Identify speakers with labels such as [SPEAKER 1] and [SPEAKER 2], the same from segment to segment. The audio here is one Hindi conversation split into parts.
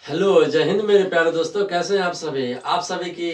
[SPEAKER 1] हेलो, जय हिंद मेरे प्यारे दोस्तों। कैसे हैं आप सभी की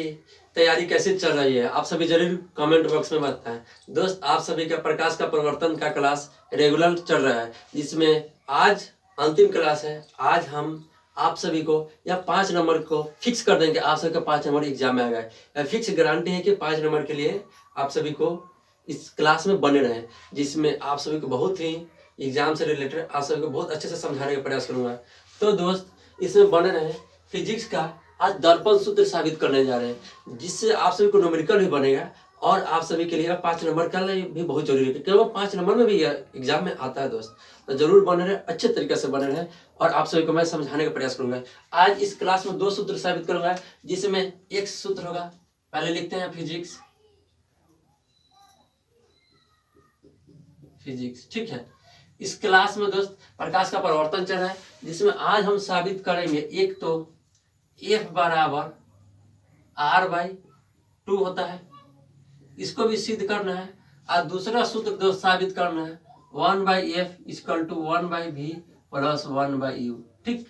[SPEAKER 1] तैयारी कैसी चल रही है? आप सभी जरूर कमेंट बॉक्स में बताएं। दोस्त, आप सभी का प्रकाश का परिवर्तन का क्लास रेगुलर चल रहा है, जिसमें आज अंतिम क्लास है। आज हम आप सभी को या 5 नंबर को फिक्स कर देंगे। आप सभी का 5 नंबर एग्जाम में आ गए। फिक्स गारंटी है कि 5 नंबर के लिए आप सभी को इस क्लास में बने रहें, जिसमें आप सभी को बहुत ही एग्जाम से रिलेटेड आप सभी को बहुत अच्छे से समझाने का प्रयास करूंगा। तो दोस्त, इसमें बने रहे। फिजिक्स का आज दर्पण सूत्र साबित करने जा रहे हैं, जिससे आप सभी को न्यूमेरिकल भी बनेगा और आप सभी के लिए 5 नंबर का लिए भी बहुत जरूरी है, क्योंकि वो 5 नंबर में भी एग्जाम में आता है दोस्त। तो जरूर बने रहे, अच्छे तरीके से बने रहे और आप सभी को मैं समझाने का प्रयास करूंगा। आज इस क्लास में 2 सूत्र साबित करूंगा, जिसमें एक सूत्र होगा, पहले लिखते हैं फिजिक्स, ठीक है। इस क्लास में दोस्त प्रकाश का परिवर्तन चल रहा है, जिसमें आज हम साबित करेंगे एक तो F बराबर R/2 होता है, इसको भी सिद्ध करना है। और दूसरा सूत्र दोस्त साबित करना है 1/F = 1/V + 1/U। ठीक,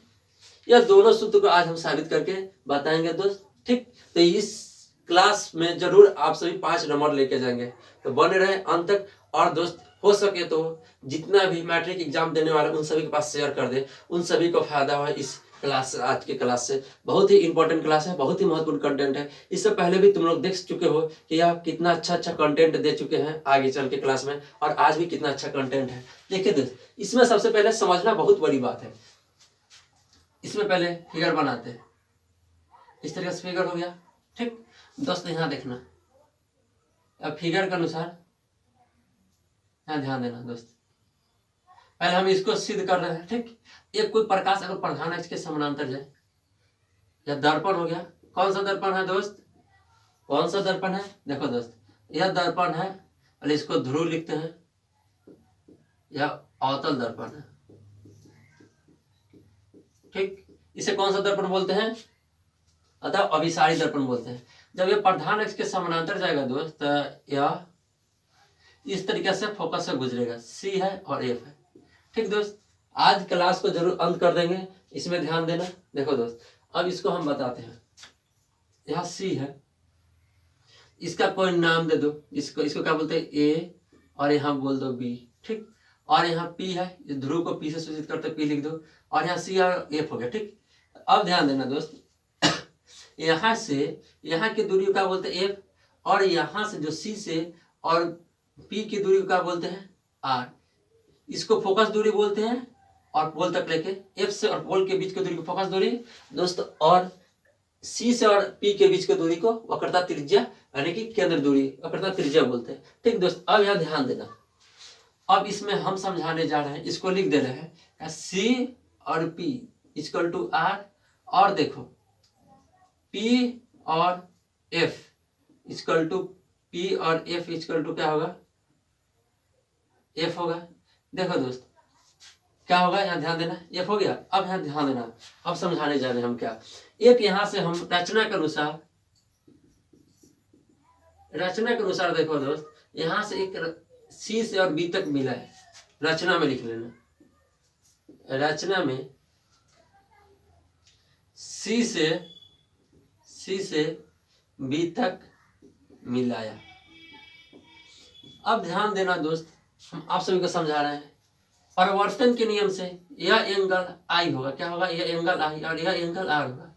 [SPEAKER 1] यह दोनों सूत्र को आज हम साबित करके बताएंगे दोस्त। ठीक, तो इस क्लास में जरूर आप सभी 5 नंबर लेके जाएंगे, तो बने रहे अंत तक। और दोस्त, हो सके तो जितना भी मैट्रिक एग्जाम देने वाले उन सभी के पास शेयर कर दे, उन सभी को फायदा हो इस क्लास से। आज के क्लास से बहुत ही इंपॉर्टेंट क्लास है, बहुत ही महत्वपूर्ण कंटेंट है। इससे पहले भी तुम लोग देख चुके हो कि यह कितना अच्छा कंटेंट दे चुके हैं आगे चल के क्लास में, और आज भी कितना अच्छा कंटेंट है। देखिए दोस्त, इसमें सबसे पहले समझना बहुत बड़ी बात है। इसमें पहले फिगर बनाते हैं, इस तरीके से फिगर हो गया। ठीक दोस्त, यहाँ देखना, अब फिगर के अनुसार यहाँ ध्यान देना दोस्त। पहले हम इसको सिद्ध कर रहे हैं। ठीक, एक कोई प्रकाश अगर प्रधान अक्ष के समानांतर जाए, यह दर्पण हो गया। कौन सा दर्पण है दोस्त? कौन सा दर्पण है? देखो दोस्त, यह दर्पण है, और इसको ध्रुव लिखते हैं। यह अवतल दर्पण है। ठीक, इसे कौन सा दर्पण बोलते हैं? अतः अभिसारी दर्पण बोलते हैं। जब यह प्रधान अक्ष के समानांतर जाएगा दोस्त, यह इस तरीके से फोकस से गुजरेगा। C है और F है। ठीक दोस्त, आज क्लास को जरूर अंत कर देंगे, इसमें ध्यान देना। देखो दोस्त, अब इसको हम बताते हैं। यहाँ C है, इसका कोई नाम दे दो। इसको क्या बोलते हैं? A, और यहाँ बोल दो B। ठीक, और यहाँ P है, इस ध्रुव को P से सूचित करते P लिख दो, और यहाँ C और F हो गया। ठीक, अब ध्यान देना दोस्त, यहाँ से यहाँ की दूरी को क्या बोलते हैं? F, और यहाँ से जो C से और P की दूरी को क्या बोलते हैं? R। इसको फोकस दूरी बोलते हैं, और पोल तक लेके F से और पोल के बीच की दूरी को फोकस दूरी दोस्त, और C से और P के बीच की दूरी को वक्रता त्रिज्या यानी कि केंद्र दूरी, वक्रता त्रिज्या बोलते हैं। ठीक दोस्त, अब यहाँ ध्यान देना। अब इसमें हम समझाने जा रहे हैं, इसको लिख दे रहे हैं C और P = R, और देखो P और F क्या होगा? F होगा। देखो दोस्त, क्या होगा? यहाँ ध्यान देना, F हो गया। अब यहाँ ध्यान देना, अब समझाने जा रहे हैं हम क्या। एक यहाँ से हम रचना के अनुसार देखो दोस्त, यहाँ से एक C से और B तक मिला है। रचना में लिख लेना, रचना में C से B तक मिलाया। अब ध्यान देना दोस्त, हम आप सभी को समझा रहे हैं, परिवर्तन के नियम से यह एंगल I होगा। क्या होगा? यह एंगल I और यह एंगल R होगा।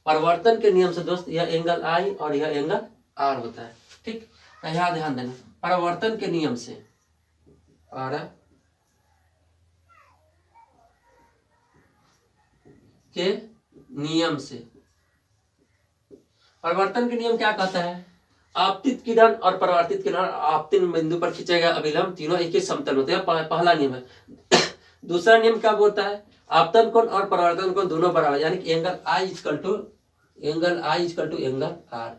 [SPEAKER 1] परिवर्तन के नियम से दोस्त यह एंगल I और यह एंगल R होता है। ठीक, तो यहाँ ध्यान देना, परिवर्तन के नियम से, परिवर्तन के नियम क्या कहता है? आपतित किरण और परावर्तित किरण आपतित बिंदु पर खींचेगा अभिलंब, तीनों एक ही समतल होते हैं। पहला नियम है। दूसरा नियम क्या बोलता है? आपतन कोण और परावर्तन कोण दोनों बराबर, यानी कि एंगल I = एंगल R।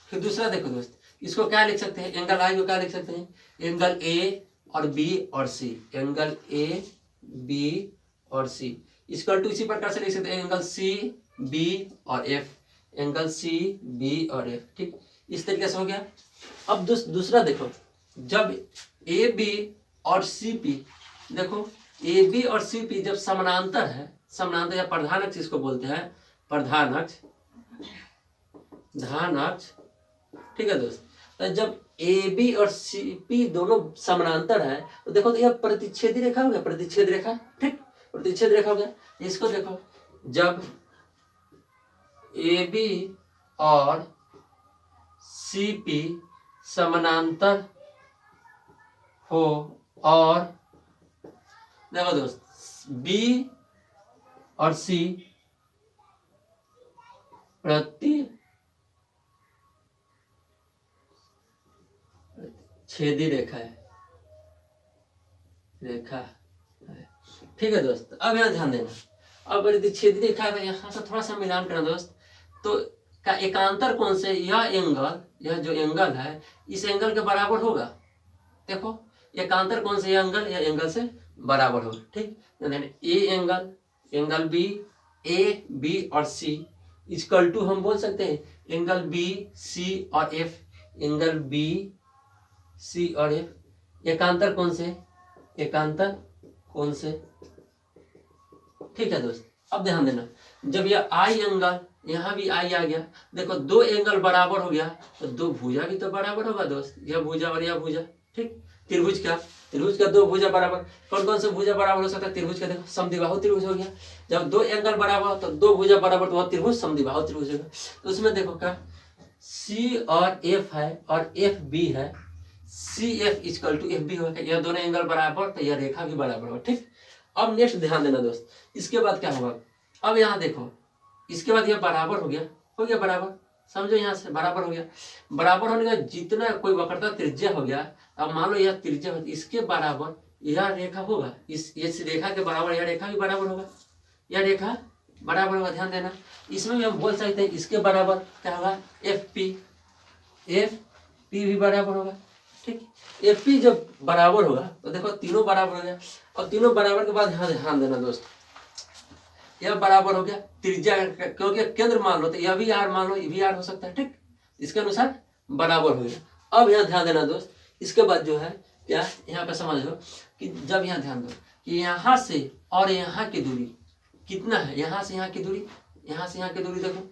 [SPEAKER 1] फिर दूसरा देखो दोस्त, इसको क्या लिख सकते हैं? एंगल I को क्या लिख सकते हैं? एंगल A और B और C, एंगल A B और C = इसी प्रकार से लिख सकते हैं, एंगल C B और F, एंगल C B और F। ठीक, इस तरीके से हो गया। अब दूसरा देखो, जब AB और CP, देखो AB और CP जब समानांतर है, समानांतर या प्रधान अक्ष इसको बोलते हैं, प्रधान अक्ष, धान अक्ष, ठीक है दोस्त। तो जब ए बी और सी पी दोनों समानांतर है तो देखो तो यह प्रतिच्छेदी रेखा हो गया, प्रतिच्छेद रेखा, ठीक, प्रतिच्छेद रेखा हो गया। इसको देखो, जब ए बी और सी पी समानांतर हो और देखो दोस्त बी और सी छेदी रेखा है, रेखा है, ठीक है दोस्त। अब यहाँ ध्यान देना, अब यदि छेदी रेखा है यहाँ से थोड़ा सा मिलान करना दोस्त, तो का एकांतर कौन से, यह एंगल, यह जो एंगल है इस एंगल के बराबर होगा। देखो एकांतर कौन से, यह एंगल या एंगल से बराबर होगा, ठीक। A angle, angle B, A B और सी इक्वल टू हम बोल सकते हैं एंगल बी सी और एफ, एंगल बी सी और एफ। एकांतर कौन से, एकांतर कौन से, ठीक है दोस्त। अब ध्यान देना, जब यह आई एंगल, यहाँ भी आई आ गया, देखो दो एंगल बराबर हो गया तो दो भुजा भी तो बराबर होगा दोस्त, यह भुजा और यह भुजा, ठीक। त्रिभुज का, त्रिभुज का दो भुजा बराबर, कौन कौन से भुजा बराबर हो सकता है त्रिभुज का, देखो समद्विबाहु त्रिभुज हो गया। जब दो एंगल बराबर हो तो दो भुजा बराबर, तो वह त्रिभुज समद्विबाहु त्रिभुज होगा। तो उसमें देखो क्या सी और एफ है और एफ बी है, C F equal to F B होगा, यह दोनों एंगल बराबर तो यह रेखा भी बराबर होगा, ठीक। अब नेक्स्ट ध्यान देना दोस्त, इसके बाद क्या होगा, अब यहाँ देखो इसके बाद यह बराबर हो गया, हो गया बराबर, समझो यहाँ से बराबर हो गया। बराबर होने का जितना कोई वक्रता त्रिज्या हो गया, अब मान लो यह त्रिज्या होती, इसके बराबर यह रेखा होगा, इस रेखा के बराबर यह रेखा भी बराबर होगा, यह रेखा बराबर होगा। ध्यान देना, इसमें भी हम बोल सकते हैं इसके बराबर क्या होगा, एफ पी, एफ पी भी बराबर होगा, ठीक। एफ पी जब बराबर होगा तो देखो तीनों बराबर हो गया, और तीनों बराबर के बाद यहाँ ध्यान देना दोस्त, यह बराबर हो गया त्रिज्या, क्योंकि केंद्र मान लो तो यह भी आर मान लो, ये भी आर हो सकता है, ठीक। इसके अनुसार बराबर हो गया। अब यहाँ ध्यान देना दोस्त, इसके बाद जो है क्या, यहाँ पे समझ लो कि जब यहाँ ध्यान दो कि यहाँ से और यहाँ की दूरी कितना है, यहाँ से यहाँ की दूरी, यहाँ से यहाँ की दूरी देखो,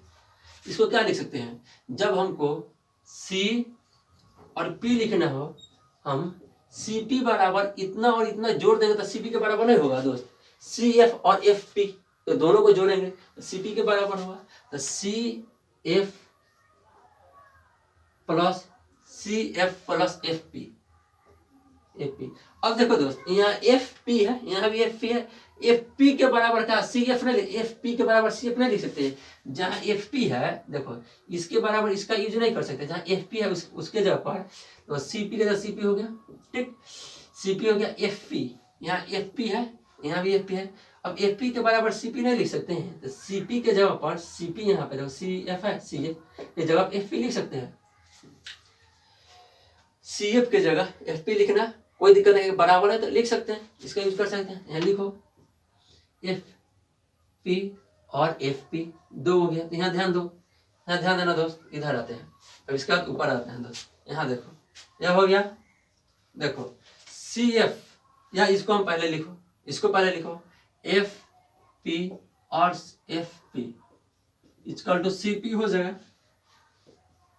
[SPEAKER 1] इसको क्या लिख सकते हैं, जब हमको सी और पी लिखना हो, हम सी पी बराबर इतना और इतना जोड़ देंगे तो सी पी के बराबर नहीं होगा दोस्त, सी एफ और एफ पी, तो दोनों को जोड़ेंगे तो सी पी के बराबर होगा, तो C F plus C F plus F P, F P. अब देखो दोस्त यहाँ एफ पी है, यहाँ भी एफ पी है, एफ पी के बराबर क्या सी एफ नहीं, एफ पी के बराबर सी एफ नहीं लिख सकते। जहाँ एफ पी है देखो इसके बराबर इसका यूज नहीं कर सकते, जहाँ एफ पी है उसके जगह पर तो सी पी के जगह सी पी हो गया, ठीक। सी पी हो गया एफ पी, यहाँ एफ पी है, यहाँ भी एफ पी है। अब एफ पी के बराबर सी पी नहीं लिख सकते हैं, तो सी पी के जगह पर सी पी यहाँ पे देखो सी एफ है, सी एफ के जगह एफ पी लिख सकते हैं, सी एफ के जगह एफ पी लिखना कोई दिक्कत नहीं, बराबर है तो लिख सकते हैं, इसका यूज कर सकते हैं। यहाँ लिखो एफ पी और एफ पी दो हो गया, तो यहाँ ध्यान दो, यहाँ ध्यान देना दोस्त, इधर आते हैं, अब इसके बाद ऊपर आते हैं दोस्त, यहाँ देखो यह हो गया, देखो सी एफ, या इसको हम पहले लिखो, इसको पहले लिखो एफ पी और F P equal to C P हो जाएगा,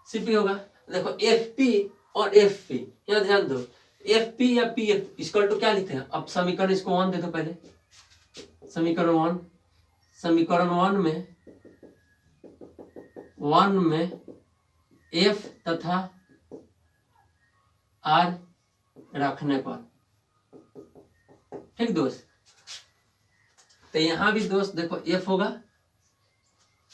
[SPEAKER 1] सी पी होगा। देखो एफ पी और एफ पी, यहाँ ध्यान दो एफ पी या पी एफ इक्वल टू क्या लिखते हैं, अब समीकरण इसको वन दे दो पहले, समीकरण वन, समीकरण वन में एफ तथा आर रखने पर, ठीक दोस्त। तो यहां भी दोस्त देखो एफ होगा,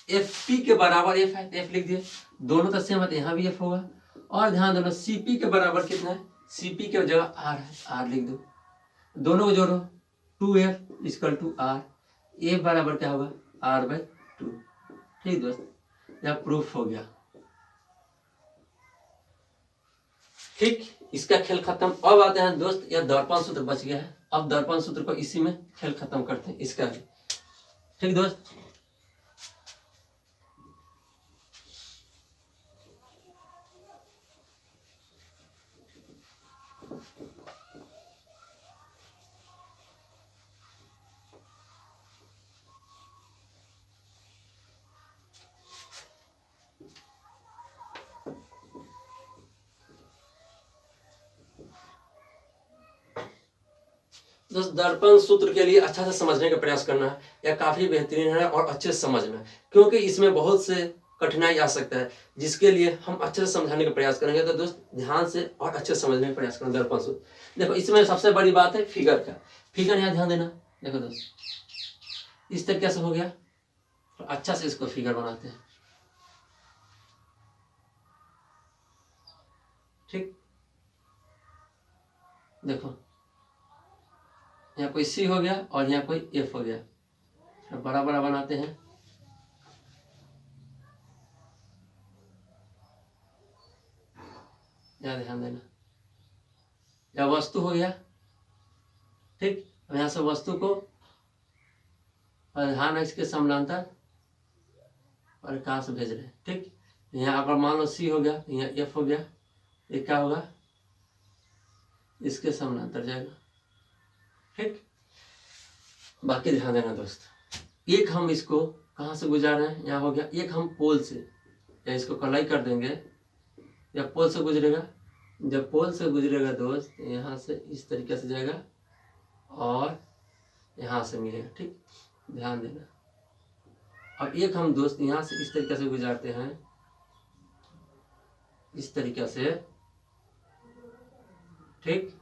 [SPEAKER 1] एफ पी के बराबर एफ है तो एफ लिख दिए, दोनों तो सेम है तो यहाँ भी एफ होगा। और ध्यान देना सी पी के बराबर कितना है, सी पी के जगह आर है, आर लिख दो, दोनों को जोड़ो, two F equal to R, A बराबर क्या होगा आर बाई टू, ठीक दोस्त, यह प्रूफ हो गया, ठीक। इसका खेल खत्म। अब आते हैं दोस्त, यह दर्पण सूत्र बच गया है, अब दर्पण सूत्र को इसी में खेल खत्म करते हैं इसका भी, ठीक दोस्त। दोस्त दर्पण सूत्र के लिए अच्छा से समझने का प्रयास करना है, यह काफी बेहतरीन है और अच्छे से समझना, क्योंकि इसमें बहुत से कठिनाई आ सकता है, जिसके लिए हम अच्छे से समझाने का प्रयास करेंगे। तो दोस्त ध्यान से और अच्छे से समझने का प्रयास करें दर्पण सूत्र। देखो इसमें सबसे बड़ी बात है फिगर का। फिगर यहाँ ध्यान देना। देखो दोस्त इस तरीके से हो गया, तो अच्छा से इसको फिगर बनाते हैं। ठीक, देखो यहाँ कोई सी हो गया और यहाँ कोई एफ हो गया, तो बड़ा बड़ा बनाते हैं। यहाँ ध्यान देना, यह वस्तु हो गया। ठीक, यहाँ से वस्तु को ध्यान इसके समानांतर और कहाँ से भेज रहे हैं। ठीक, यहाँ अगर मान लो सी हो गया, यहाँ एफ हो गया, ये क्या होगा, इसके समानांतर जाएगा। ठीक, बाकी ध्यान देना दोस्त, एक हम इसको कहाँ से गुजार रहे हैं, यहाँ हो गया। एक हम पोल से, या इसको कलाई कर देंगे, या पोल से गुजरेगा। जब पोल से गुजरेगा दोस्त, यहाँ से इस तरीके से जाएगा और यहाँ से मिलेगा। ठीक, ध्यान देना। अब एक हम दोस्त यहाँ से इस तरीके से गुजारते हैं, इस तरीके से। ठीक,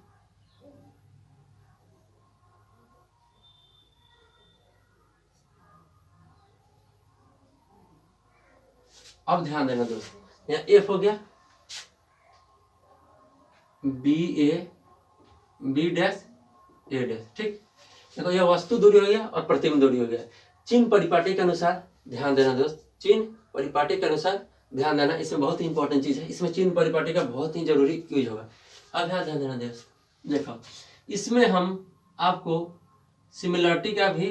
[SPEAKER 1] अब ध्यान देना दोस्त, यहाँ एफ हो गया, B A, B dash, A dash. ठीक, देखो यह वस्तु दूरी हो गया और प्रतिबिंब दूरी हो गया। चिन्ह परिपाटी के अनुसार ध्यान देना दोस्त, चिन्ह परिपाटी के अनुसार ध्यान देना। इसमें बहुत ही इंपॉर्टेंट चीज है, इसमें चिन्ह परिपाटी का बहुत ही जरूरी यूज होगा। अब यहाँ ध्यान देना दोस्त, देखो इसमें हम आपको सिमिलरिटी का भी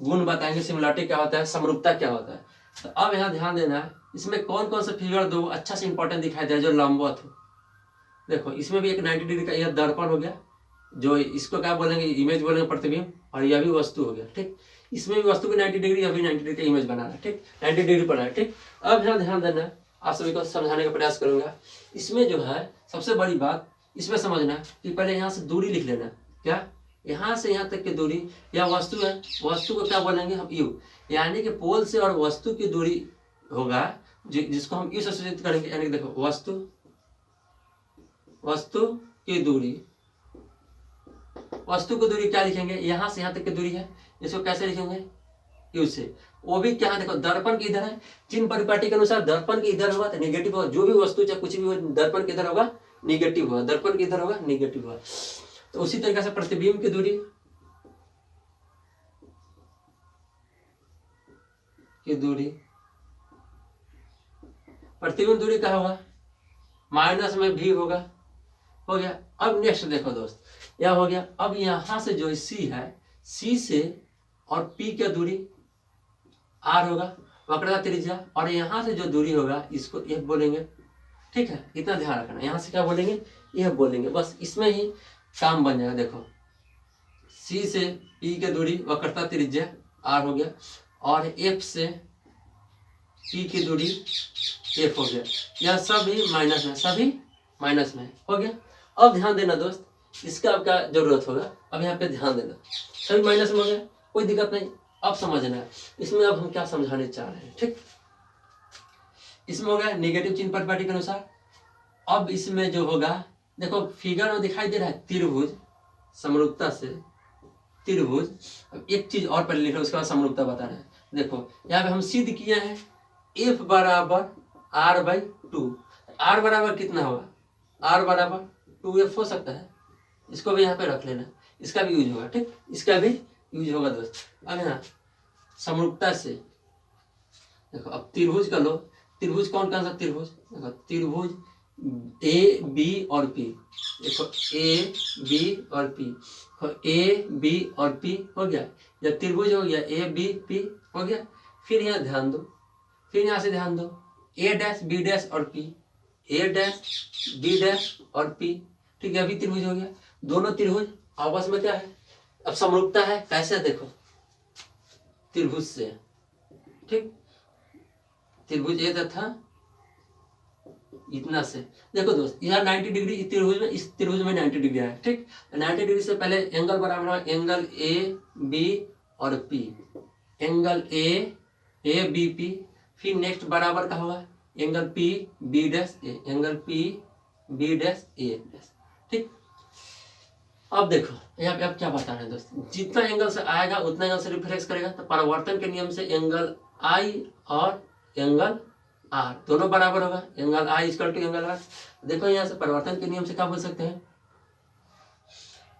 [SPEAKER 1] गुण बताएंगे। सिमिलरिटी क्या होता है, समरूपता क्या होता है। तो अब यहाँ ध्यान देना है, इसमें कौन कौन सा फिगर दो अच्छा से इंपॉर्टेंट दिखाई दे जो लंबवत हो। देखो इसमें भी एक 90 डिग्री का यह दर्पण हो गया, जो इसको क्या बोलेंगे, इमेज बोलेंगे, प्रतिबिंब, और यह भी वस्तु हो गया। ठीक, इसमें भी वस्तु की 90 डिग्री, अभी 90 डिग्री का इमेज बनाना है। ठीक, 90 डिग्री पर है। ठीक, अब यहाँ ध्यान देना, आप सभी को समझाने का प्रयास करूंगा। इसमें जो है सबसे बड़ी बात इसमें समझना कि पहले यहाँ से दूरी लिख लेना। क्या, यहाँ से यहाँ तक की दूरी, या वस्तु है, वस्तु को क्या बोलेंगे हम, यू, यानी कि पोल से और वस्तु की दूरी होगा, जिसको हम यू से सूचित करेंगे। यानी कि देखो वस्तु की दूरी, वस्तु की दूरी क्या लिखेंगे, यहाँ से यहाँ तक की दूरी है, इसको कैसे लिखेंगे, यू से। वो भी क्या, देखो दर्पण की इधर है, चिन्ह परिपाटी के अनुसार दर्पण की इधर होगा तो निगेटिव होगा। जो भी वस्तु चाहे कुछ भी हो, दर्पण के इधर होगा निगेटिव होगा, दर्पण के इधर होगा निगेटिव होगा। तो उसी तरीके से प्रतिबिंब की दूरी प्रतिबिंब दूरी क्या होगा, माइनस में भी होगा। हो गया। अब नेक्स्ट देखो दोस्त, यह हो गया। अब यहां से जो सी है, सी से और पी की दूरी आर होगा, वक्रता त्रिज्या, और यहाँ से जो दूरी होगा इसको एफ बोलेंगे। ठीक है, इतना ध्यान रखना, यहाँ से क्या बोलेंगे, एफ बोलेंगे। बस इसमें ही काम बन जाएगा। देखो सी से पी की दूरी वक्रता त्रिज्या आर हो गया, और एफ से पी की दूरी एफ हो गया। यह सभी माइनस में, सभी माइनस में हो गया। अब ध्यान देना दोस्त, इसका अब क्या जरूरत होगा, अब यहाँ पे ध्यान देना, सभी माइनस में हो गया, कोई दिक्कत नहीं। अब समझना है इसमें अब हम क्या समझाने चाह रहे हैं। ठीक, इसमें हो गया नेगेटिव चिन्ह परिपाटी के अनुसार। अब इसमें जो होगा, देखो फिगर में दिखाई दे रहा है त्रिभुज, समरूपता से त्रिभुज। अब एक चीज और पहले लिख रहे, उसके बाद समरूपता बता रहे हैं। देखो यहाँ पे हम सिद्ध किए हैं एफ बराबर आर बाई टू। आर बराबर कितना होगा, आर बराबर 2f हो सकता है, इसको भी यहाँ पे रख लेना, इसका भी यूज होगा। ठीक, इसका भी यूज होगा दोस्त। अब यहाँ समरूपता से देखो, अब त्रिभुज का लो, त्रिभुज कौन कौन सा त्रिभुज, देखो त्रिभुज ए बी और पी। देखो ए बी और पी, ए बी और पी हो गया, जब त्रिभुज हो गया ए बी पी हो गया। फिर यहाँ ध्यान दो, फिर यहाँ से ध्यान दो, ए डैश बी डैश और पी, ए डैश बी डैश और पी। ठीक है, अभी त्रिभुज हो गया, दोनों त्रिभुज आपस में क्या है, अब समरूपता है। कैसे, देखो त्रिभुज से, ठीक, त्रिभुज ए तथा इतना से देखो दोस्त, यहाँ 90 डिग्री इस त्रिभुज में 90 डिग्री है, ठीक। 90 डिग्री से पहले एंगल बराबर है एंगल ए बी और P, angle A B P, फिर नेक्स्ट बराबर का होगा angle P B dash A, angle P B dash A dash, ठीक। अब देखो यहाँ पे अब क्या बता रहे हैं दोस्त, जितना एंगल से आएगा उतना एंगल से रिफ्लेक्स करेगा, तो परिवर्तन के नियम से एंगल आई और एंगल आर दोनों बराबर होगा, angle I equal to angle R. देखो यहाँ से परिवर्तन के नियम से क्या बोल सकते हैं,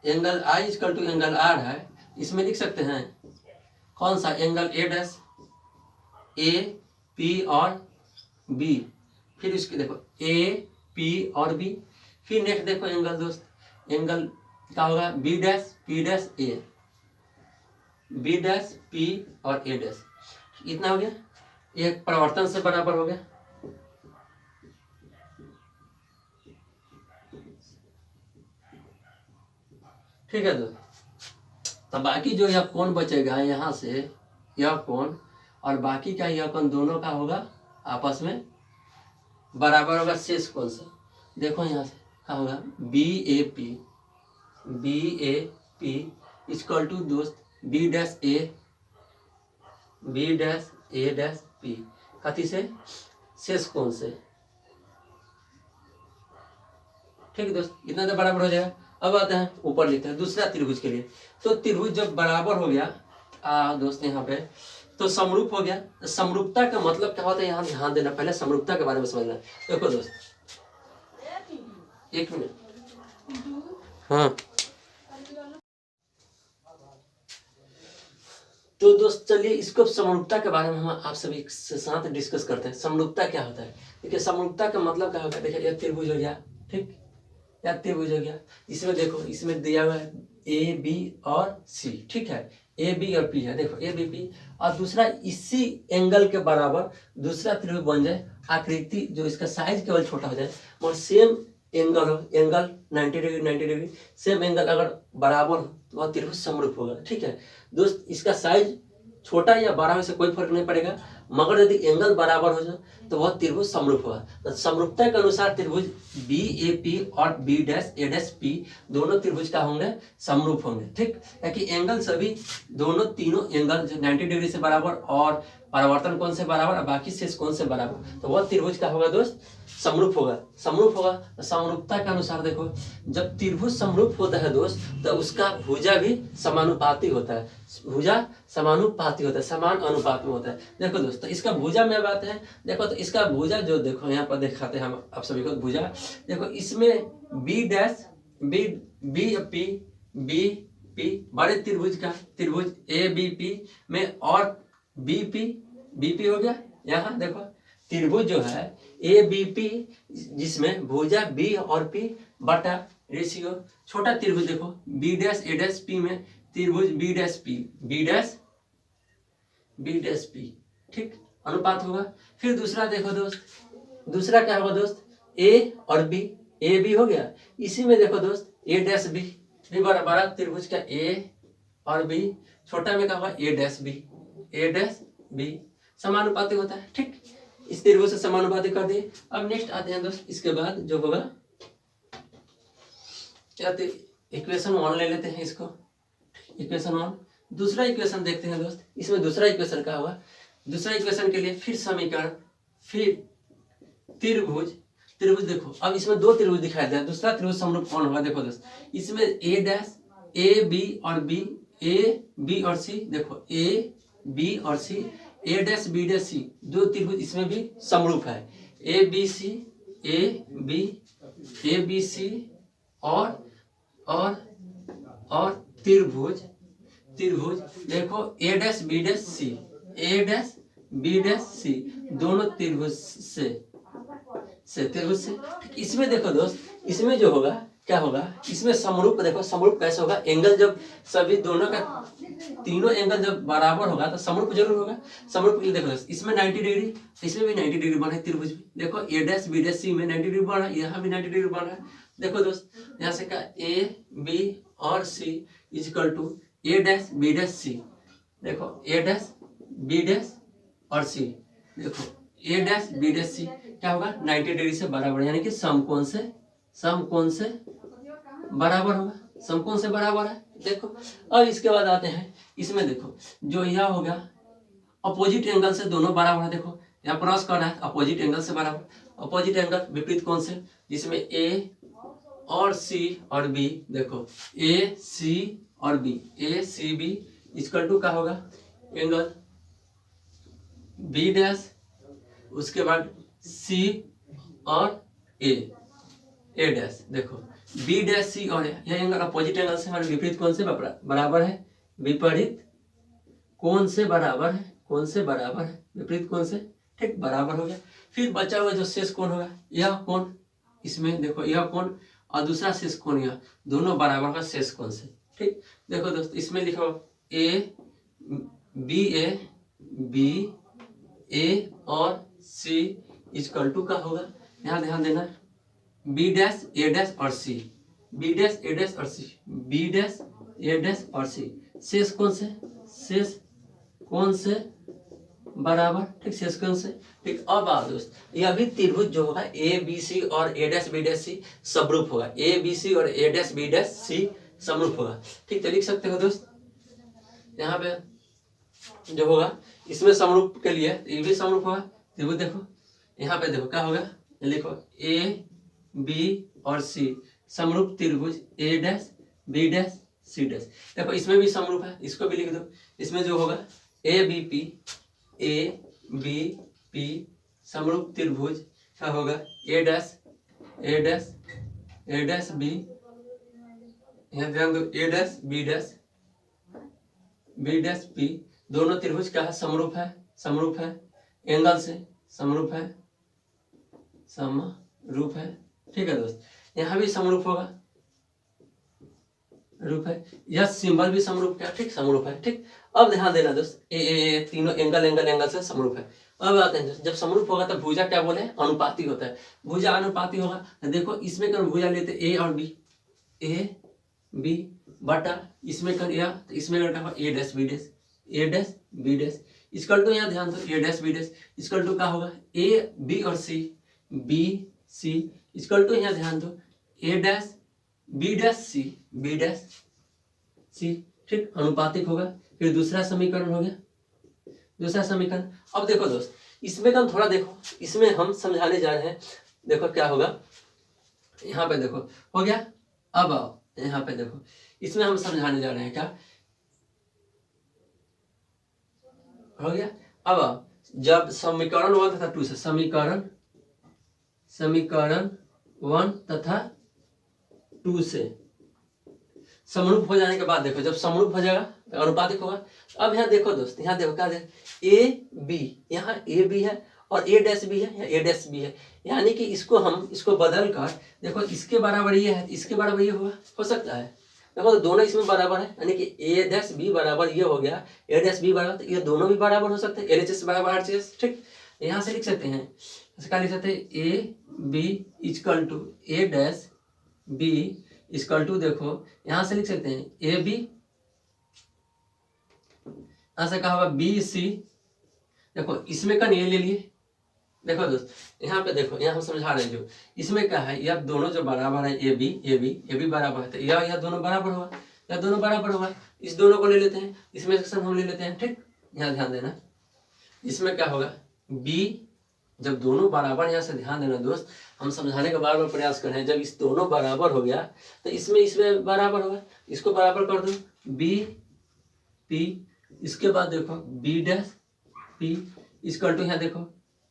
[SPEAKER 1] angle I equal to angle R है, इसमें लिख सकते हैं कौन सा, angle A dash A P और बी, फिर इसके देखो ए पी और बी, फिर नेक्स्ट देखो एंगल दोस्त, एंगल क्या होगा B dash P dash A, B dash P और ए डैश, इतना हो गया, एक परिवर्तन से बराबर हो गया। ठीक है दोस्त, तो बाकी जो यह कोण बचेगा यहाँ से, यह कोण और बाकी का यह कोण दोनों का होगा आपस में बराबर होगा शेष कोण से। देखो यहाँ से क्या होगा B A P equal to दोस्त B dash A dash P, कथी से, शेष कोण से, ठीक दोस्त, इतना तो बराबर हो जाएगा। अब आते हैं ऊपर लिखते हैं दूसरा त्रिभुज के लिए, तो त्रिभुज जब बराबर हो गया दोस्त यहाँ पे, तो समरूप हो गया। समरूपता का मतलब क्या होता है यहाँ ध्यान देना, पहले समरूपता के बारे में समझना। देखो दोस्त एक मिनट, हाँ तो दोस्त चलिए इसको समरूपता के बारे में हम आप सभी से साथ डिस्कस करते हैं। समरूपता क्या होता है, देखिए समरूपता का मतलब क्या होता है, देखिए यह त्रिभुज हो गया, ठीक, या त्रिभुज हो गया, इसमें देखो इसमें दिया हुआ है ए बी और सी, ठीक है, ए बी और पी है, देखो ए बी पी, और दूसरा इसी एंगल के बराबर दूसरा त्रिभुज बन जाए, आकृति जो इसका साइज केवल छोटा हो जाए और सेम एंगल हो, एंगल 90 डिग्री सेम एंगल अगर बराबर हो तो वह त्रिभुज समरूप होगा। ठीक है दोस्त, इसका साइज छोटा या बड़ा हो से कोई फर्क नहीं पड़ेगा, मगर यदि एंगल बराबर हो जाए तो वह त्रिभुज समरूप होगा। तो समरूपता के अनुसार त्रिभुज बी ए पी और B dash A dash P दोनों त्रिभुज का होंगे, समरूप होंगे, ठीक, ताकि एंगल सभी दोनों तीनों एंगल जो 90 डिग्री से बराबर और परावर्तन कोण से बराबर और बाकी शेष कोण से बराबर, तो वह त्रिभुज का होगा दोस्त, समरूप होगा। समरूप होगा तो समरूपता के अनुसार देखो, जब त्रिभुज समरूप होता है दोस्त तो उसका भुजा भी समानुपाती होता है, भुजा समानुपाती होता है, समान अनुपात में होता है। देखो दोस्त, तो इसका भुजा में बात है, देखो तो इसका भुजा जो देखो यहाँ पर दिखाते हैं हम आप सभी को भुजा, देखो इसमें B dash B B P B P बड़े त्रिभुज का त्रिभुज ए बी पी में और बी पी हो गया। यहाँ देखो त्रिभुज जो है ए बी पी जिसमें भुजा बी और पी बटा रेशियो छोटा त्रिभुज देखो B dash A dash P में त्रिभुज बी डैश पी, ठीक, अनुपात होगा। फिर दूसरा देखो दोस्त, दूसरा क्या होगा दोस्त, ए और बी, ए बी हो गया, इसी में देखो दोस्त ए डैश बी, बड़ा त्रिभुज का ए और बी, छोटा में क्या होगा ए डैश बी समानुपाती होता है, ठीक, इस त्रिभुज से समानुपाती कर दिए। अब नेक्स्ट आते हैं दोस्त, इसके बाद जो होगा क्या, इक्वेशन 1 ले लेते हैं इसको, इक्वेशन 1। दूसरा इक्वेशन देखते हैं दोस्त, इसमें दूसरा इक्वेशन क्या होगा, दूसरा इक्वेशन के लिए फिर समीकरण, फिर त्रिभुज देखो, अब इसमें दो त्रिभुज दिखाई दे, दूसरा त्रिभुज समरूप कौन होगा, देखो दोस्त इसमें ए डैश ए बी और बी, ए बी और सी, देखो ए बी और सी, ए डैश बी डैश सी, दो त्रिभुज इसमें भी समरूप है, ए बी सी और त्रिभुज देखो ए डैश बी डैश सी, दोनों त्रिभुज से त्रिभुज से, ठीक। इसमें देखो दोस्त, इसमें जो होगा क्या होगा, इसमें समरूप, देखो समरूप कैसे होगा, एंगल जब सभी दोनों का तीनों एंगल जब बराबर होगा तो समरूप जरूर होगा। समरूप के लिए देखो दोस्त, इसमें 90 डिग्री, इसमें भी 90 डिग्री बना है त्रिभुज में, देखो ए डैश बी डैश सी में 90 डिग्री बना है, यहाँ भी 90 डिग्री बना है। देखो दोस्त यहाँ से क्या ए बी और C equal to A dash B dash C, देखो ए डैश बी डैश और सी, देखो A dash B dash C क्या होगा 90 डिग्री से बराबर, यानी कि समकोण से बराबर होगा, समकोण से बराबर है। देखो अब इसके बाद आते हैं इसमें, देखो जो यह हो गया अपोजिट एंगल से दोनों बराबर है। देखो यहाँ क्रॉस कर रहा है अपोजिट एंगल से बराबर, अपोजिट एंगल विपरीत कोण से, जिसमें ए और सी और बी, देखो ए सी और B, A C B equal to क्या होगा एंगल बी डैश, उसके बाद सी और ए डैश। देखो बी डैश सी और ए, यह एंगल अपोजिट एंगल से हमारे विपरीत कोण से बराबर है, विपरीत कोण से बराबर है, कोण से बराबर है, विपरीत कोण से, ठीक बराबर हो गया। फिर बचा हुआ जो शेष कोण होगा यह कोण, इसमें देखो यह कोण और दूसरा शेष कोण, यह दोनों बराबर का शेष कोण से, ठीक। देखो दोस्त इसमें लिखो ए बी ए और सी इक्वल टू का होगा, यहाँ ध्यान देना बी डैश ए डैश और C, B dash A dash और C, B dash A dash और सी, शेष कोण से बराबर, ठीक शेष कोण से, ठीक। अब आओ दोस्त यह भी त्रिभुज जो होगा ए बी सी और ए डैश बी डैश सी समरूप होगा, ए बी सी और ए डैश बी डैश सी समरूप होगा, ठीक। तो लिख सकते हो दोस्त यहाँ पे जो होगा इसमें समरूप के लिए ये भी समरूप होगा त्रिभुज। देखो यहाँ पे देखो क्या होगा, लिखो ए बी और सी समरूप त्रिभुज A dash B dash C dash. देखो इसमें भी समरूप है, इसको भी लिख दो। इसमें जो होगा ए बी पी समरूप त्रिभुज क्या होगा ए डैश बी, यहाँ ध्यान दो A dash B dash P, दोनों त्रिभुज क्या है समरूप है एंगल से, समरूप है, ठीक है दोस्त। यहाँ भी समरूप होगा, रूप है, यह सिंबल भी समरूप क्या, ठीक समरूप है, ठीक। अब ध्यान देना दोस्त ए तीनों एंगल से समरूप है। अब आते हैं जब समरूप होगा तब भुजा क्या बोले अनुपाती होता है, भुजा अनुपाती होगा। देखो इसमें कर भुजा लेते ए और बी, ए बी बटा इसमें कर या, तो इसमें कर क्या A dash B dash equal to, यहाँ ध्यान दो A dash B dash equal to क्या होगा ए बी और C, B C equal to, यहाँ ध्यान दो A dash B dash C, ठीक अनुपातिक होगा। फिर दूसरा समीकरण हो गया, दूसरा समीकरण। अब देखो दोस्त इसमें का थोड़ा देखो, इसमें हम समझाने जा रहे हैं, देखो क्या होगा यहाँ पे, देखो हो गया। अब आओ यहाँ पे देखो इसमें हम समझाने जा रहे हैं, क्या हो गया। अब आओ जब समीकरण 1 तथा 2 से, समीकरण 1 तथा 2 से समरूप हो जाने के बाद, देखो जब समरूप हो जाएगा तो अनुपातिक होगा। अब यहाँ देखो दोस्त, यहाँ देखो क्या देखो ए बी, यहाँ ए बी है और ए डैश बी है, यहाँ ए डैश बी है, यानी कि इसको बदल कर देखो इसके बराबर ये है, इसके बराबर ये होगा, हो सकता है। देखो तो दोनों इसमें बराबर है, यानी कि ए डैश बी बराबर ये हो गया, ए डैश बी बराबर, तो ये दोनों भी बराबर हो सकते हैं, LHS बराबर RHS, ठीक। यहाँ से लिख सकते हैं, क्या लिख सकते हैं A B equal to A dash B equal to, देखो यहाँ से लिख सकते हैं ए बी, यहाँ से कहा होगा बी सी। देखो इसमें का ये ले लिए, देखो दोस्त यहाँ पे देखो, यहाँ हम समझा रहे हैं जो इसमें क्या है, यह दोनों जो बराबर है ए बी बराबर है, तो यह दोनों बराबर होगा, यह दोनों बराबर होगा। इस दोनों को ले लेते हैं, इसमें सेक्शन हम ले लेते हैं, ठीक। यहाँ ध्यान देना इसमें क्या होगा बी, जब दोनों बराबर, यहाँ से ध्यान देना दोस्त, हम समझाने का बार बार प्रयास कर रहे हैं, जब इस दोनों बराबर हो गया तो इसमें बराबर होगा, इसको बराबर कर दो बी पी, इसके बाद देखो B dash P equal to, यहाँ देखो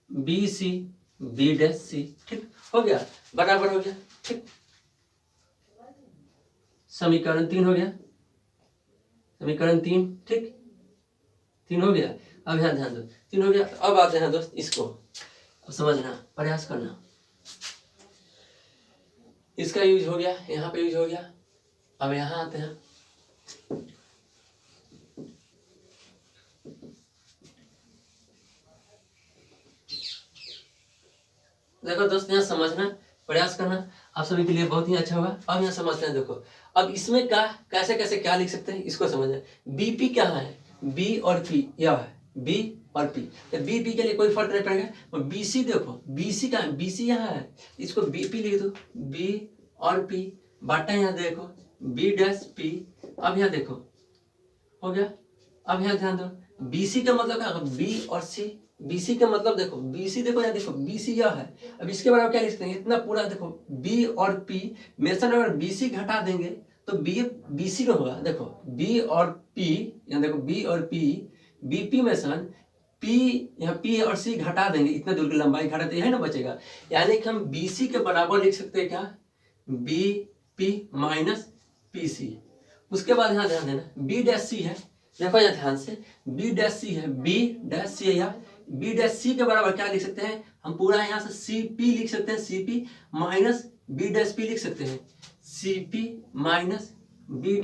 [SPEAKER 1] B C B dash C, ठीक हो गया, बराबर हो गया, ठीक। समीकरण 3 हो गया, समीकरण 3, ठीक 3 हो गया। अब यहाँ ध्यान दो 3 हो गया। तो अब आते हैं दोस्त इसको अब समझना, प्रयास करना। इसका यूज हो गया, यहाँ पे यूज हो गया। अब यहाँ आते हैं, देखो दोस्त यहाँ समझना, प्रयास करना, आप सभी के लिए बहुत ही अच्छा होगा। अब यहाँ समझते हैं, देखो अब इसमें क्या कैसे कैसे क्या लिख सकते हैं, इसको समझना। बीपी क्या है, बी और पी यह है, बी और पी। तो बी पी के लिए कोई फर्क नहीं पड़ेगा। और बी सी देखो, बी सी का बी सी यहाँ है, इसको बी पी लिख दो, बी और पी बाटा यहाँ देखो बी डैश पी। अब यहाँ देखो हो गया। अब यहाँ ध्यान दो, बी सी का मतलब क्या, बी और सी। बी सी का मतलब देखो, बी सी देखो यहाँ देखो, बी सी यह है। अब इसके बारे में क्या लिख सकते हैं, इतना पूरा देखो बी और पी में से अगर बी सी घटा देंगे तो बी सी का होगा। देखो बी और पी, यहाँ देखो बी और पी, बी पी में सन पी, यहाँ पी और सी घटा देंगे, इतने दूर की लंबाई घटा देंगे, है ना बचेगा। यानी कि हम बी सी के बराबर लिख सकते हैं क्या, B P minus P C. उसके बाद यहाँ ध्यान देना, बी डैश सी है, देखो यहाँ ध्यान से, बी डैश सी है, बी डैश सी है, या बी डैश सी के बराबर क्या लिख सकते हैं हम, पूरा यहाँ से सी पी लिख सकते हैं, C P minus B dash P लिख सकते हैं, C P minus B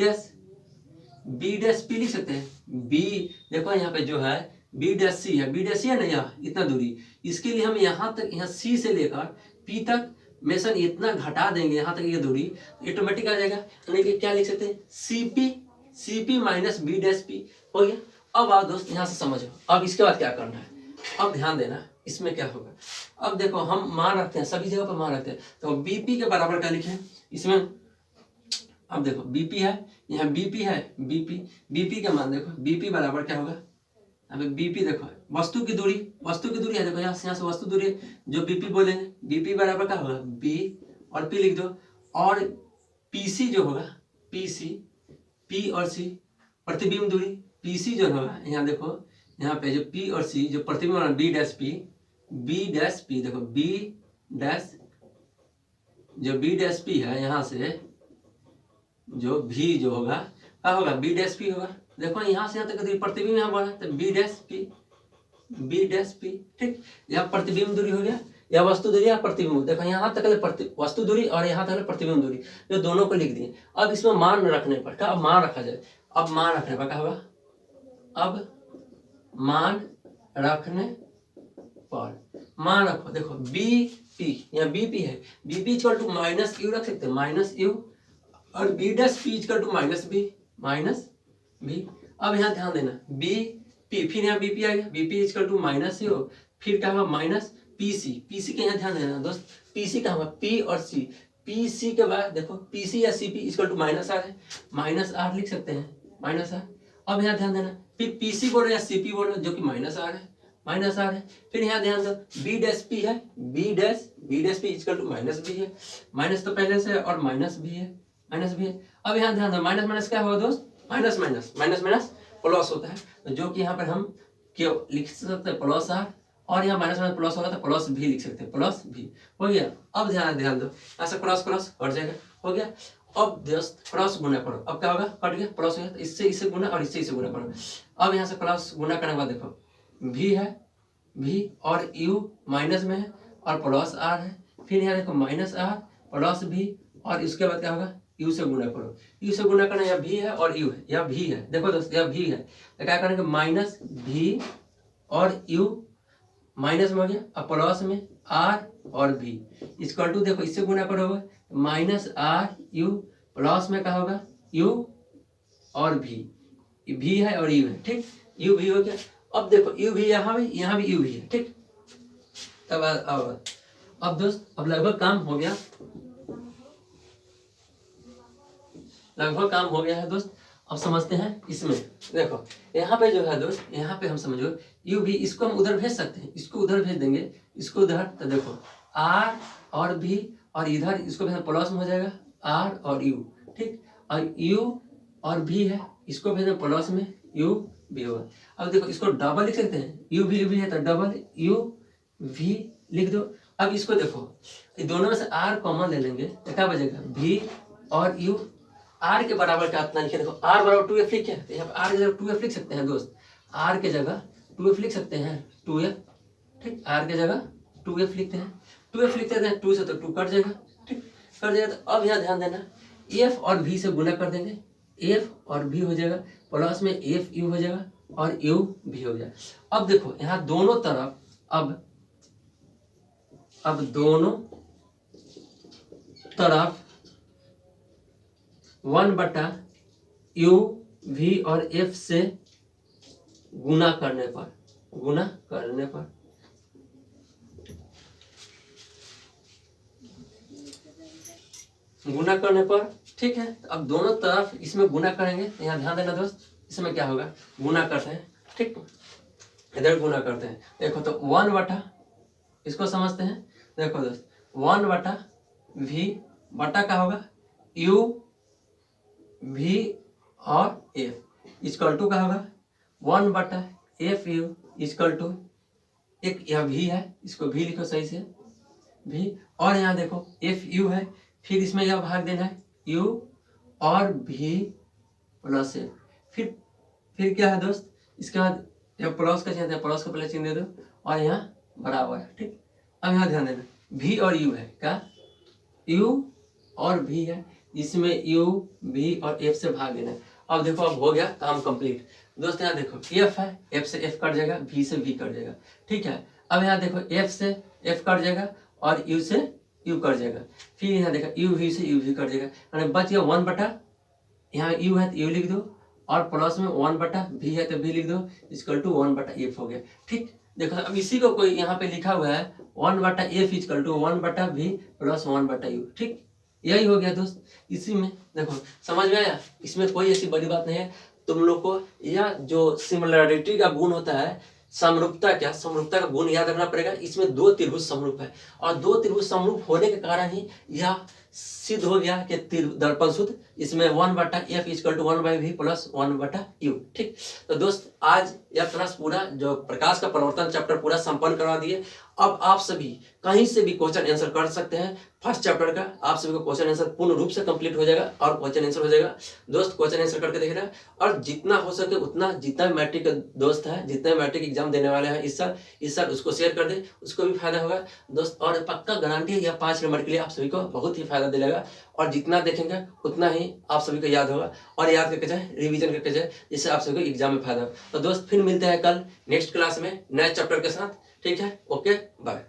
[SPEAKER 1] dash P लिख सकते हैं। बी देखो यहाँ पे जो है बी डैश सी है, बी डैश सी है ना यहाँ इतना दूरी, इसके लिए हम यहाँ तक, यहाँ सी से लेकर पी तक में से इतना घटा देंगे, यहाँ तक ये दूरी ऑटोमेटिक आ जाएगा। यानी कि क्या लिख सकते हैं, C P minus B dash P हो गया। अब आओ दोस्त यहाँ से समझो, अब इसके बाद क्या करना है, अब ध्यान देना इसमें क्या होगा। अब देखो हम मान रखते हैं, सभी जगह पर मान रखते हैं, तो बीपी के बराबर क्या लिखे इसमें। अब देखो बीपी है, यहाँ बीपी है, बीपी का मान देखो, बीपी बराबर क्या होगा, अब बीपी देखो वस्तु की दूरी है, देखो यहाँ से वस्तु दूरी है, जो बीपी बोलेंगे, बीपी बराबर क्या होगा, बी और पी लिख दो, और पीसी जो होगा, पी और सी प्रतिबिंब दूरी, पीसी जो होगा यहाँ देखो, यहाँ पे जो पी और सी जो प्रतिबिंब बी डैश पी देखो, बी डैश पी है, यहाँ से जो भी जो होगा क्या होगा, बी डैश पी होगा। देखो यहाँ से यहाँ तक प्रतिबिंब यहाँ बना, तो बी डैश पी, ठीक। यहाँ प्रतिबिंब दूरी हो गया, या वस्तु दूरी या प्रतिबिंब, देखो यहाँ तक वस्तु दूरी और यहाँ तक प्रतिबिंब दूरी, जो दोनों को लिख दिए। अब इसमें मान रखने पर क्या, मान रखा जाए, अब मान रखने पर क्या होगा, अब मान रखने पर मान रखो, देखो बी पी, यहाँ बी पी है, B P equal to minus U रख सकते हैं, माइनस यू, और B dash P equal to minus B. अब यहाँ ध्यान देना, बी पी, फिर यहाँ बी पी आ गया, B P equal to minus U, फिर क्या होगा माइनस पी सी के यहाँ ध्यान देना दोस्त, पी सी क्या होगा, पी और सी, पी सी के बाद देखो पी सी या C P equal to minus R है, माइनस आर लिख सकते हैं, माइनस आर। अब यहाँ ध्यान देना, फिर पी सी बोलो या सी पी बोलो, जो कि माइनस आर है, फिर यहाँ ध्यान दो बी डैश पी है, B dash P equal to minus B है, माइनस तो पहले से और माइनस भी है। अब यहाँ ध्यान दो, माइनस क्या होगा दोस्त, माइनस प्लस होता है, तो जो कि यहाँ पर हम क्यों लिख सकते हैं प्लस आर, और यहाँ माइनस प्लस होगा तो प्लस भी लिख सकते हैं, प्लस भी हो गया। अब ध्यान दो, यहाँ से क्रॉस कट जाएगा, हो गया। अब दोस्त क्रॉस गुना करो, अब क्या होगा, कट गया, प्लस हो गया, तो इससे गुना और इससे गुना करो। अब यहाँ से क्रॉस गुना करने के बाद देखो भी है, भी और यू माइनस में है और प्लस आर है, फिर यहाँ देखो माइनस आर प्लस भी, और इसके बाद क्या होगा, यू से गुना करो, यू से गुना करना, यह भी है और यू है, यह भी है, देखो दोस्त यह भी है, तो क्या करेंगे माइनस भी और यू माइनस में हो गया, अब प्लस में आर और भी इक्वल टू, देखो इससे गुना करोगे माइनस आर यू, प्लस में क्या होगा यू और भी है और यू है, ठीक, यू भी हो गया। अब देखो यू भी यहाँ भी यू भी है, ठीक। तब अब दोस्त अब लगभग काम हो गया, है दोस्त। अब समझते हैं इसमें, देखो यहाँ पे जो है दोस्त, यहाँ पे हम समझो यू भी, इसको हम उधर भेज सकते हैं, इसको उधर भेज देंगे, इसको उधर, तो देखो आर और भी, और इधर इसको भेजना प्लस में हो जाएगा आर और यू, ठीक, और यू और भी है, इसको भेजना प्लस में यू भी होगा। अब देखो इसको डबल लिख सकते हैं, यू भी है तो डबल यू भी लिख दो। अब इसको देखो दोनों में से आर कॉमन ले लेंगे तो क्या बचेगा, भी और यू, आर के बराबर क्या इतना लिखे, देखो आर बराबर 2f लिखे, तो यहाँ आर की जगह 2f लिख सकते हैं दोस्त, आर के जगह 2f लिख सकते हैं, 2f, ठीक, आर के जगह 2f लिखते हैं, 2f लिखते हैं, 2 से तो 2 कट जाएगा, ठीक, कट जाएगा। तो अब यहाँ ध्यान देना, f और v से गुना कर देंगे, f और v हो जाएगा, प्लस में f u हो जाएगा और u भी हो जाएगा। अब देखो यहाँ दोनों तरफ, अब दोनों तरफ 1/u v और f से गुना करने पर गुना करने पर। गुना करने पर, ठीक है। अब दोनों तरफ इसमें गुना करेंगे, यहाँ ध्यान देना दोस्त, इसमें क्या होगा, गुना करते हैं, ठीक, इधर गुना करते हैं। देखो तो 1 बटा, इसको समझते हैं, देखो दोस्त 1 बटा v बटा क्या होगा, u v और f इक्वल टू क्या होगा, 1 बटा एफ यू इक्वल टू, एक यह v है, इसको v लिखो सही से, v, और यहाँ देखो एफ यू है, फिर इसमें यह भाग देना है u और v प्लस एफ, फिर क्या है दोस्त, इसके बाद यह प्लस का चिन्ह है, प्लस का पहले चिन्ह दे दो, और यहाँ बराबर है, ठीक। अब यहाँ ध्यान देना, v और u है, क्या u और v है, इसमें u v और f से भाग देना है। अब देखो, अब हो गया काम कंप्लीट दोस्त। यहाँ देखो f है, f से f कट जाएगा, v से v कट जाएगा, ठीक है। अब यहाँ देखो f से f कट जाएगा और u से u कट जाएगा, फिर यहाँ देखो u v से u v कट जाएगा, यानी बच गया 1 बटा, यहाँ u है तो u लिख दो, और प्लस में 1 बटा v है तो v लिख दो, इक्वल टू 1 बटा f हो गया, ठीक। देखो अब इसी को कोई यहाँ पे लिखा हुआ है 1 बटा f इक्वल टू 1 बटा v प्लस 1 बटा u, ठीक, यही हो गया दोस्त। इसी में देखो समझ में आया, इसमें कोई ऐसी बड़ी बात नहीं है। तुम लोग को यह जो सिमिलरिटी का गुण होता है, समरूपता, क्या समरूपता का गुण याद रखना पड़ेगा। इसमें 2 त्रिभुज समरूप है, और 2 त्रिभुज समरूप होने के कारण ही यह सिद्ध हो गया कि दर्पण सूत्र, इसमें 1 बटा F equal to 1 by V plus 1 बटा यू, ठीक। तो दोस्त आज यह क्लास पूरा जो प्रकाश का परिवर्तन चैप्टर पूरा संपन्न करवा दिए। अब आप सभी कहीं से भी क्वेश्चन आंसर कर सकते हैं। फर्स्ट चैप्टर का आप सभी को क्वेश्चन आंसर पूर्ण रूप से कंप्लीट हो जाएगा, और क्वेश्चन आंसर हो जाएगा दोस्त, क्वेश्चन आंसर करके देखना, और जितना हो सके उतना, जितना मैट्रिक का दोस्त है, जितने मैट्रिक एग्जाम देने वाले हैं इस साल उसको शेयर कर दे, उसको भी फायदा होगा दोस्त। और पक्का गारंटी है यह 5 नंबर के लिए आप सभी को बहुत ही फायदा दिलाएगा, और जितना देखेंगे उतना ही आप सभी को याद होगा, और याद करके जाए, रिवीजन करके जाए, जिससे आप सभी को एग्जाम में फायदा हो। तो दोस्त फिर मिलते हैं कल नेक्स्ट क्लास में नए चैप्टर के साथ, ठीक है, ओके बाय।